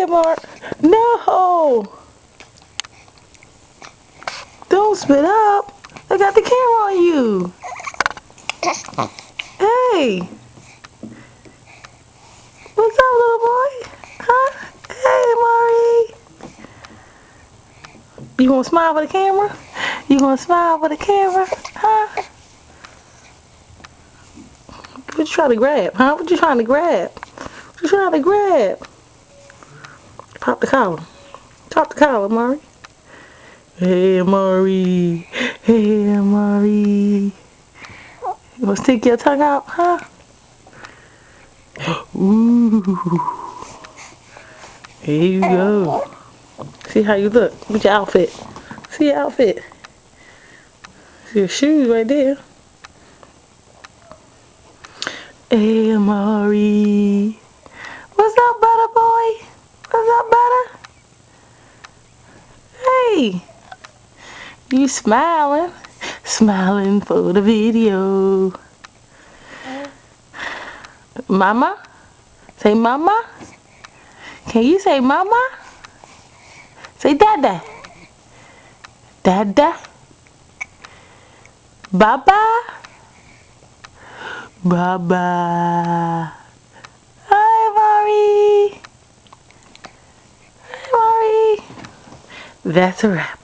ahead, Mark. No! Don't spit up. I got the camera on you. Hey! What's up, little boy? Huh? Hey, Maury. You gonna smile for the camera? You gonna smile for the camera? Huh? What you trying to grab? Huh? What you trying to grab? What you trying to grab? Pop the collar. Pop the collar, Maury. Hey, Maury. Hey, Maury. You gonna stick your tongue out, huh? Ooh. Here you go. See how you look. Look at your outfit. See your outfit. See your shoes right there. Hey, Maury. What's up, butter boy? What's up, butter? Hey. You smiling. Smiling for the video. Mama? Say mama? Can you say mama? Say dada. Dada. Baba. Baba. Hi, Maury. Hi, Maury. That's a wrap.